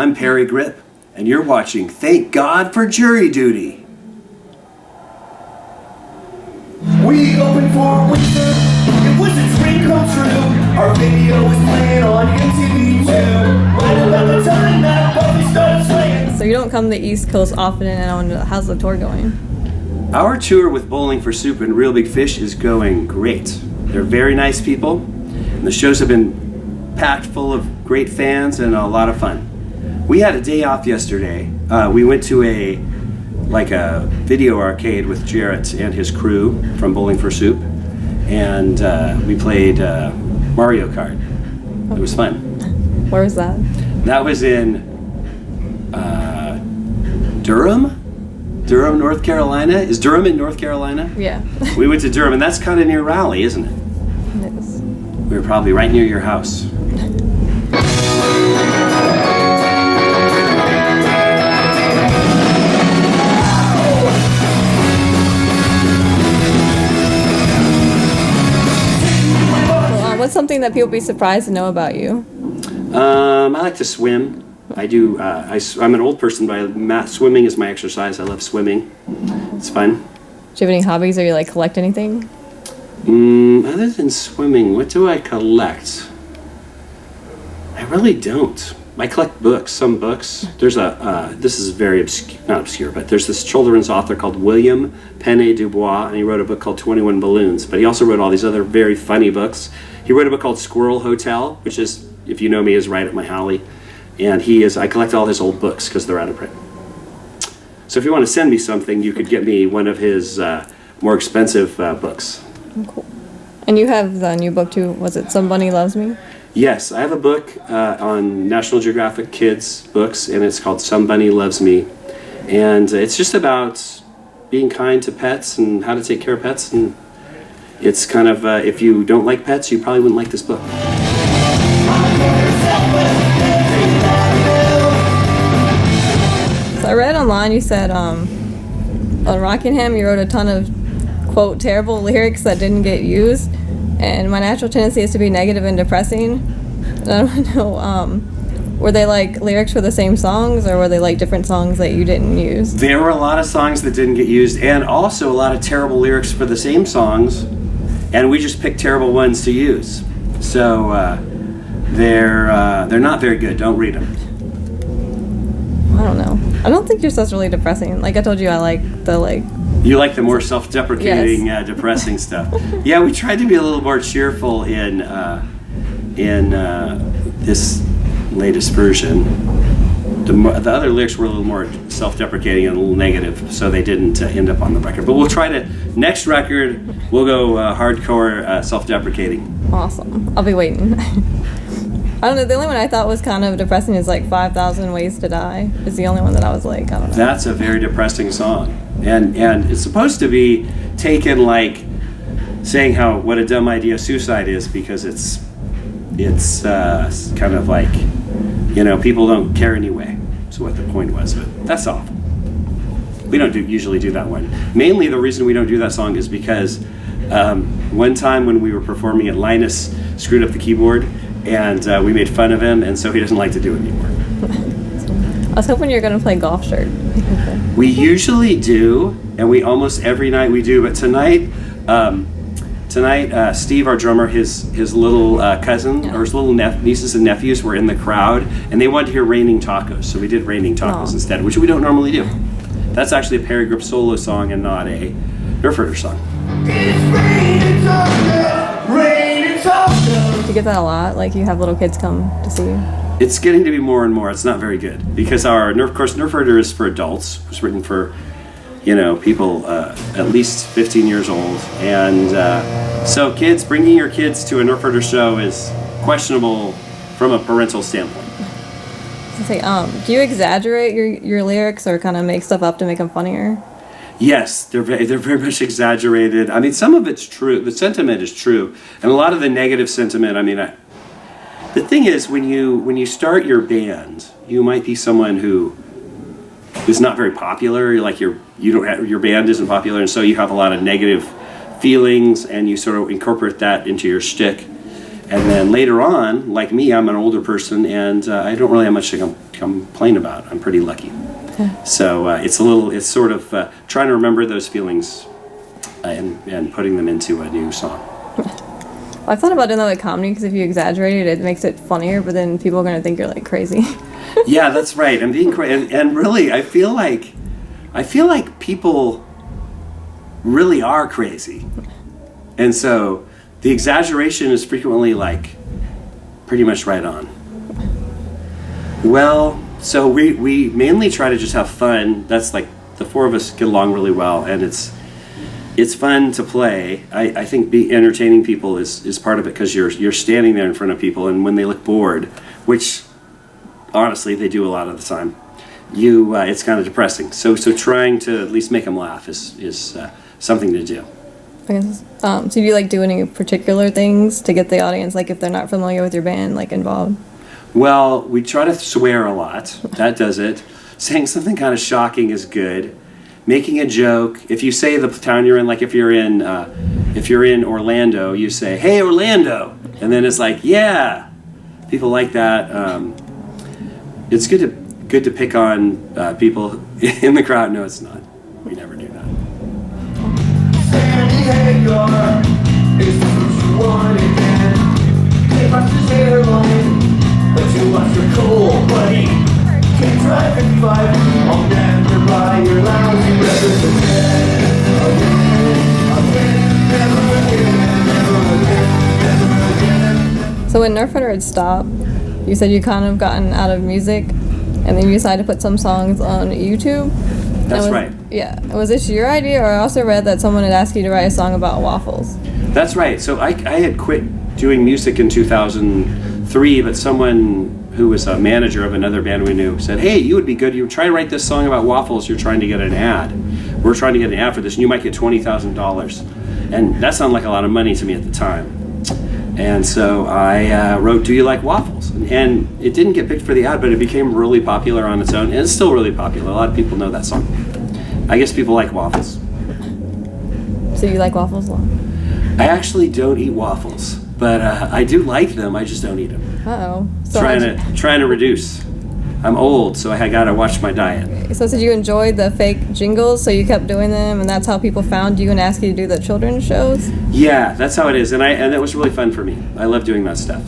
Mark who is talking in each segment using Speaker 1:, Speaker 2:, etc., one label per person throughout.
Speaker 1: I'm Parry Gripp, and you're watching Thank God for Jury Duty.
Speaker 2: We opened for winter, it was a dream come true. Our video was playing on MTV too. Right about the time that Buffy started swinging.
Speaker 3: So you don't come to the East Coast often, and I wonder, how's the tour going?
Speaker 1: Our tour with Bowling for Soup and Real Big Fish is going great. They're very nice people, and the shows have been packed full of great fans and a lot of fun. We had a day off yesterday. We went to a video arcade with Jarrett and his crew from Bowling for Soup, and we played Mario Kart. It was fun.
Speaker 3: Where was that?
Speaker 1: That was in Durham, North Carolina. Is Durham in North Carolina?
Speaker 3: Yeah.
Speaker 1: We went to Durham, and that's kind of near Raleigh, isn't it?
Speaker 3: It is.
Speaker 1: We were probably right near your house.
Speaker 3: What's something that people be surprised to know about you?
Speaker 1: I like to swim. I do. I'm an old person, but swimming is my exercise. I love swimming. It's fun.
Speaker 3: Do you have any hobbies, or you like collect anything?
Speaker 1: Other than swimming, what do I collect? I really don't. I collect books, some books. There's this is very not obscure, but there's this children's author called William Penne Dubois, and he wrote a book called 21 Balloons, but he also wrote all these other very funny books. He wrote a book called Squirrel Hotel, which is, if you know me, is right up my alley. And I collect all his old books because they're out of print. So if you want to send me something, you could get me one of his more expensive books.
Speaker 3: Cool. And you have the new book too. Was it Some Bunny Loves Me?
Speaker 1: Yes, I have a book on National Geographic Kids books, and it's called Some Bunny Loves Me. And it's just about being kind to pets and how to take care of pets. And it's kind of, if you don't like pets, you probably wouldn't like this book.
Speaker 3: So I read online you said on Rockingham you wrote a ton of, quote, terrible lyrics that didn't get used. And my natural tendency is to be negative and depressing. And I don't know, were they like lyrics for the same songs, or were they like different songs that you didn't use?
Speaker 1: There were a lot of songs that didn't get used, and also a lot of terrible lyrics for the same songs, and we just picked terrible ones to use. So they're not very good. Don't read them.
Speaker 3: I don't know. I don't think your stuff's really depressing. Like I told you, I like the
Speaker 1: You like the more self-deprecating,
Speaker 3: Yes.
Speaker 1: Depressing stuff. Yeah, we tried to be a little more cheerful in this latest version. The other lyrics were a little more self-deprecating and a little negative, so they didn't end up on the record. But we'll try to, next record, we'll go hardcore self-deprecating.
Speaker 3: Awesome. I'll be waiting. I don't know, the only one I thought was kind of depressing is like 5,000 Ways to Die. It's the only one that I was like, I don't know.
Speaker 1: That's a very depressing song. And it's supposed to be taken like saying what a dumb idea suicide is, because it's kind of like, people don't care anyway. So what the point was, but that's all. We don't usually do that one. Mainly the reason we don't do that song is because one time when we were performing it, Linus screwed up the keyboard, and we made fun of him, and so he doesn't like to do it anymore.
Speaker 3: I was hoping you were going to play Golf Shirt.
Speaker 1: We usually do, and we almost every night we do, but tonight Steve, our drummer, his little cousin, or his little nieces and nephews were in the crowd, and they wanted to hear Raining Tacos, so we did Raining Tacos instead, which we don't normally do. That's actually a Parry Gripp solo song and not a Nerf Herder song.
Speaker 2: It's raining tacos, raining tacos.
Speaker 3: Do you get that a lot? Like you have little kids come to see you?
Speaker 1: It's getting to be more and more. It's not very good, because Nerf Herder is for adults. It was written for people at least 15 years old, and so bringing your kids to a Nerf Herder show is questionable from a parental standpoint.
Speaker 3: Do you exaggerate your lyrics, or kind of make stuff up to make them funnier?
Speaker 1: Yes, they're very much exaggerated. I mean, some of it's true. The sentiment is true, and a lot of the negative sentiment. I mean, the thing is, when you start your band, you might be someone who is not very popular. Like your band isn't popular, and so you have a lot of negative feelings, and you sort of incorporate that into your shtick. And then later on, like me, I'm an older person, and I don't really have much to complain about. I'm pretty lucky. So it's sort of trying to remember those feelings and putting them into a new song.
Speaker 3: Well, I've thought about doing that with comedy, because if you exaggerate it, it makes it funnier, but then people are going to think you're like crazy.
Speaker 1: Yeah, that's right. I'm being crazy, and really, I feel like people really are crazy, and so the exaggeration is frequently like pretty much right on. Well, so we mainly try to just have fun. That's like the four of us get along really well, and it's fun to play. I think entertaining people is part of it, because you're standing there in front of people, and when they look bored, which honestly they do a lot of the time, it's kind of depressing. So trying to at least make them laugh is something to do.
Speaker 3: I guess. So do you like do any particular things to get the audience, like if they're not familiar with your band, like involved?
Speaker 1: Well, we try to swear a lot. That does it. Saying something kind of shocking is good. Making a joke. If you say the town you're in, like if you're in Orlando, you say, "Hey, Orlando," and then it's like, "Yeah." People like that. It's good to pick on people in the crowd. No, it's not. We never do that.
Speaker 2: Sandy Hagar, is this what you want again? They lost his hairline, but you lost your cool buddy. Can't drive 55, I'll never buy your lousy records again. Again, never again.
Speaker 3: So when Nerf Fighter had stopped, you said you kind of gotten out of music, and then you decided to put some songs on YouTube.
Speaker 1: That's right.
Speaker 3: Yeah. Was this your idea, or I also read that someone had asked you to write a song about waffles?
Speaker 1: That's right. So I had quit doing music in 2003, but someone who was a manager of another band we knew said, "Hey, you would be good. You try to write this song about waffles. You're trying to get an ad. We're trying to get an ad for this, and you might get $20,000." And that sounded like a lot of money to me at the time. And so I wrote, "Do you like waffles?" And it didn't get picked for the ad, but it became really popular on its own, and it's still really popular. A lot of people know that song. I guess people like waffles.
Speaker 3: So you like waffles a lot?
Speaker 1: I actually don't eat waffles, but I do like them. I just don't eat them.
Speaker 3: Uh-oh. So
Speaker 1: Trying to reduce. I'm old, so I gotta watch my diet.
Speaker 3: So did you enjoy the fake jingles, so you kept doing them, and that's how people found you and asked you to do the children's shows?
Speaker 1: Yeah, that's how it is, and it was really fun for me. I love doing that stuff.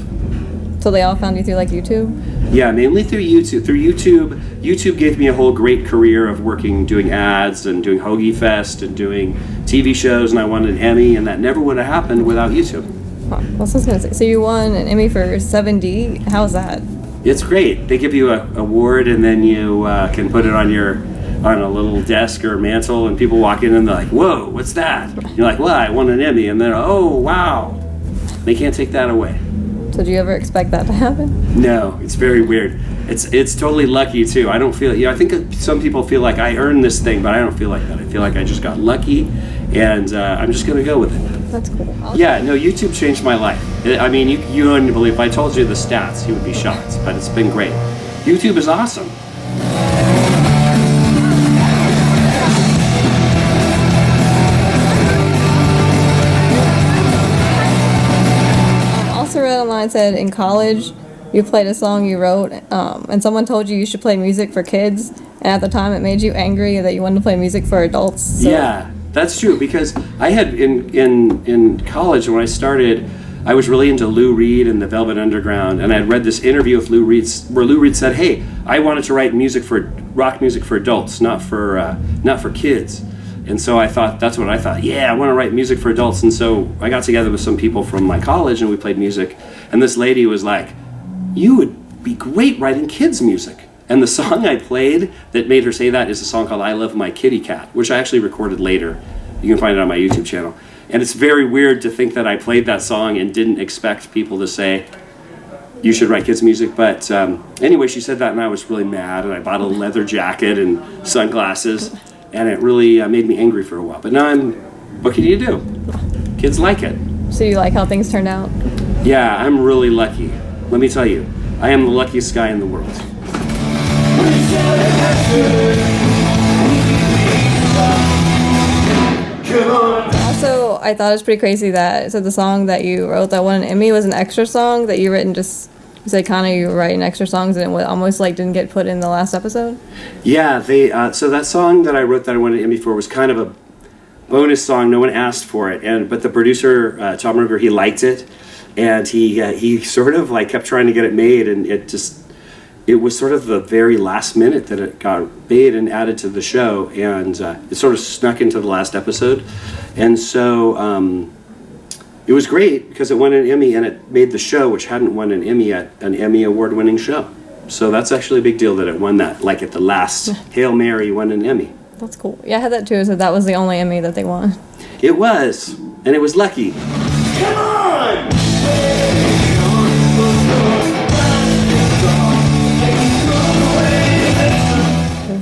Speaker 3: So they all found you through like YouTube?
Speaker 1: Yeah, mainly through YouTube. YouTube gave me a whole great career of doing ads and doing Hoagie Fest and doing TV shows, and I won an Emmy, and that never would have happened without YouTube.
Speaker 3: Huh. Well, so I was gonna say, so you won an Emmy for 7D. How's that?
Speaker 1: It's great. They give you an award, and then you can put it on a little desk or mantle, and people walk in and they're like, "Whoa, what's that?" You're like, "Well, I won an Emmy," and they're, "Oh, wow." They can't take that away.
Speaker 3: So do you ever expect that to happen?
Speaker 1: No, it's very weird. It's totally lucky too. I don't feel, I think some people feel like I earned this thing, but I don't feel like that. I feel like I just got lucky, and I'm just gonna go with it.
Speaker 3: That's cool.
Speaker 1: Yeah, no, YouTube changed my life. I mean, you wouldn't believe, if I told you the stats, you would be shocked, but it's been great. YouTube is awesome.
Speaker 3: Also read online, said in college you played a song you wrote, and someone told you should play music for kids, and at the time it made you angry that you wanted to play music for adults. So.
Speaker 1: Yeah, that's true, because I had in college when I started, I was really into Lou Reed and the Velvet Underground, and I had read this interview with Lou Reed where Lou Reed said, "Hey, I wanted to write rock music for adults, not for kids." And so that's what I thought. Yeah, I want to write music for adults. And so I got together with some people from my college, and we played music. And this lady was like, "You would be great writing kids music." And the song I played that made her say that is a song called "I Love My Kitty Cat," which I actually recorded later. You can find it on my YouTube channel. And it's very weird to think that I played that song and didn't expect people to say, "You should write kids music." But anyway, she said that, and I was really mad, and I bought a leather jacket and sunglasses, and it really made me angry for a while. But now what can you do? Kids like it.
Speaker 3: So you like how things turned out?
Speaker 1: Yeah, I'm really lucky. Let me tell you, I am the luckiest guy in the world.
Speaker 2: Come on.
Speaker 3: Also, I thought it was pretty crazy that so the song that you wrote that won an Emmy was an extra song that you written just. You said kind of you were writing extra songs and it almost like didn't get put in the last episode?
Speaker 1: Yeah, they so that song that I wrote that I won an Emmy for was kind of a bonus song. No one asked for it, but the producer Tom Ruger, he liked it, and he sort of like kept trying to get it made, and it was sort of the very last minute that it got made and added to the show, and it sort of snuck into the last episode, and so. It was great because it won an Emmy and it made the show, which hadn't won an Emmy yet, an Emmy award-winning show. So that's actually a big deal that it won that. Like at the last Hail Mary won an Emmy.
Speaker 3: That's cool. Yeah, I had that too, so that was the only Emmy that they won.
Speaker 1: It was, and it was lucky.
Speaker 2: Come on!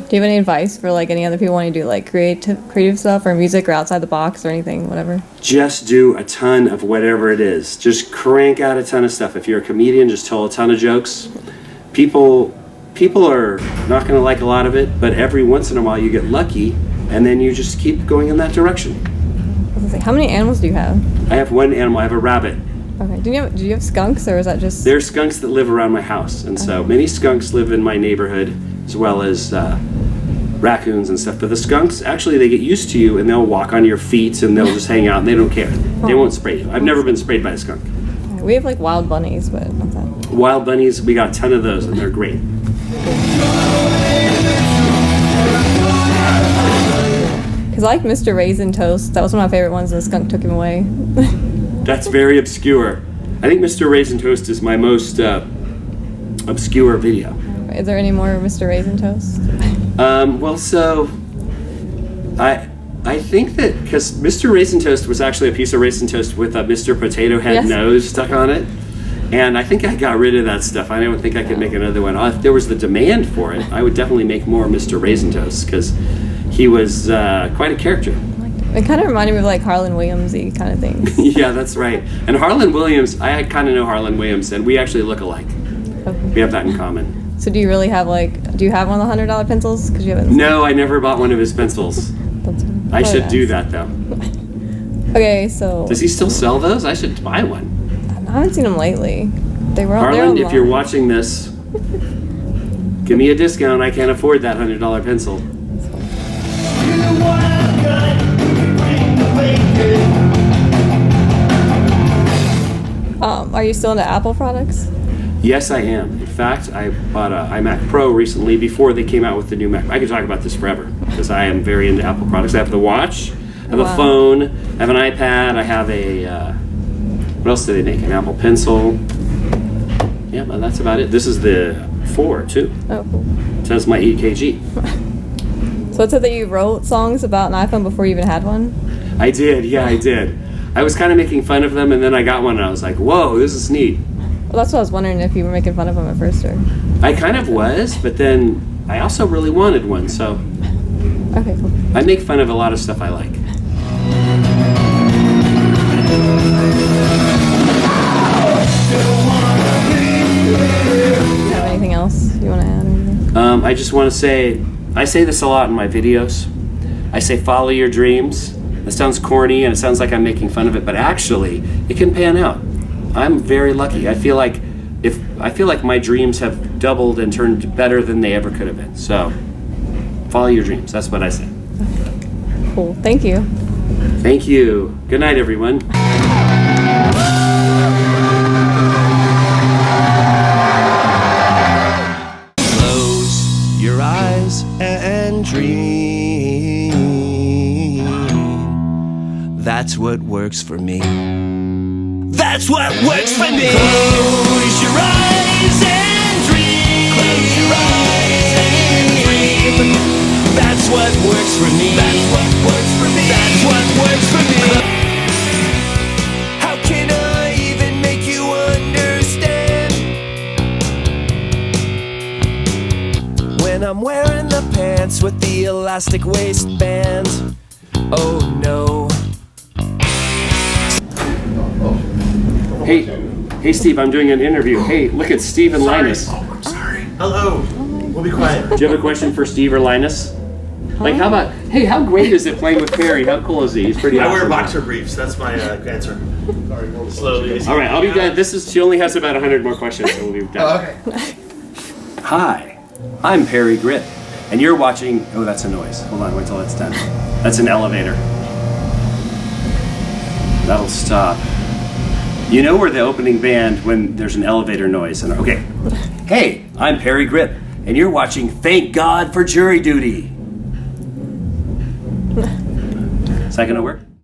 Speaker 3: Do you have any advice for like any other people wanting to do like creative stuff or music or outside the box or anything, whatever?
Speaker 1: Just do a ton of whatever it is. Just crank out a ton of stuff. If you're a comedian, just tell a ton of jokes. People are not going to like a lot of it, but every once in a while you get lucky, and then you just keep going in that direction.
Speaker 3: I was gonna say, how many animals do you have?
Speaker 1: I have one animal. I have a rabbit.
Speaker 3: Okay. Do you have skunks or is that just?
Speaker 1: There's skunks that live around my house, and so many skunks live in my neighborhood, as well as raccoons and stuff. But the skunks, actually, they get used to you, and they'll walk on your feet, and they'll just hang out, and they don't care. They won't spray you. I've never been sprayed by a skunk.
Speaker 3: We have like wild bunnies, but not that.
Speaker 1: Wild bunnies, we got a ton of those, and they're great.
Speaker 3: Because I like Mr. Raisin Toast. That was one of my favorite ones, and the skunk took him away.
Speaker 1: That's very obscure. I think Mr. Raisin Toast is my most obscure video.
Speaker 3: Is there any more Mr. Raisin Toast?
Speaker 1: Well, so I think that because Mr. Raisin Toast was actually a piece of raisin toast with a Mr. Potato Head nose stuck on it, and I think I got rid of that stuff. I don't think I could make another one. If there was the demand for it, I would definitely make more Mr. Raisin Toast because he was quite a character.
Speaker 3: It kind of reminded me of like Harlan Williams-y kind of things.
Speaker 1: Yeah, that's right. And Harlan Williams, I kind of know Harlan Williams, and we actually look alike.
Speaker 3: Okay.
Speaker 1: We have that in common.
Speaker 3: So do you really have do you have one of the $100 pencils? Because you haven't.
Speaker 1: No, I never bought one of his pencils. I should do that though.
Speaker 3: Okay, so.
Speaker 1: Does he still sell those? I should buy one.
Speaker 3: I haven't seen them lately. They were
Speaker 1: Harlan, if you're watching this, give me a discount. I can't afford that $100 pencil.
Speaker 3: Are you still into Apple products?
Speaker 1: Yes, I am. In fact, I bought an iMac Pro recently before they came out with the new Mac. I could talk about this forever because I am very into Apple products. I have the watch, I have a phone, I have an iPad, I have a, what else do they make? An Apple Pencil. Yeah, but that's about it. This is the 4, too.
Speaker 3: Oh, cool.
Speaker 1: It says my 8 kg.
Speaker 3: So it said that you wrote songs about an iPhone before you even had one?
Speaker 1: I did, yeah, I did. I was kind of making fun of them, and then I got one, and I was like, whoa, this is neat.
Speaker 3: Well, that's what I was wondering if you were making fun of them at first, or...
Speaker 1: I kind of was, but then I also really wanted one, so...
Speaker 3: Okay, cool.
Speaker 1: I make fun of a lot of stuff I like.
Speaker 3: Do you have anything else you want to add or anything?
Speaker 1: I just want to say, I say this a lot in my videos. I say follow your dreams. It sounds corny and it sounds like I'm making fun of it, but actually, it can pan out. I'm very lucky. I feel like my dreams have doubled and turned better than they ever could have been. So, follow your dreams. That's what I say.
Speaker 3: Cool. Thank you.
Speaker 1: Thank you. Good night, everyone.
Speaker 2: Close your eyes and dream. That's what works for me. That's what works for me. Close your eyes and dream. Close your eyes and dream. That's what works for me. That's what works for me. That's what works for me. How can I even make you understand when I'm wearing the pants with the elastic waistband? Oh no.
Speaker 1: Hey, Steve, I'm doing an interview. Hey, look at Steve and Linus.
Speaker 4: Oh, I'm sorry. Hello. We'll be quiet.
Speaker 1: Do you have a question for Steve or Linus? Like, how about, hey, how great is it playing with Parry? How cool is he? He's pretty
Speaker 4: I
Speaker 1: awesome.
Speaker 4: wear boxer briefs. That's my answer. Slowly.
Speaker 1: All right, I'll be done. She only has about 100 more questions, so we'll be done.
Speaker 4: Okay.
Speaker 1: Hi, I'm Parry Gripp, and you're watching. Oh, that's a noise. Hold on, wait till it's done. That's an elevator. That'll stop. You know we're the opening band when there's an elevator noise. And okay. Hey, I'm Parry Gripp, and you're watching Thank God for Jury Duty. Is that gonna work?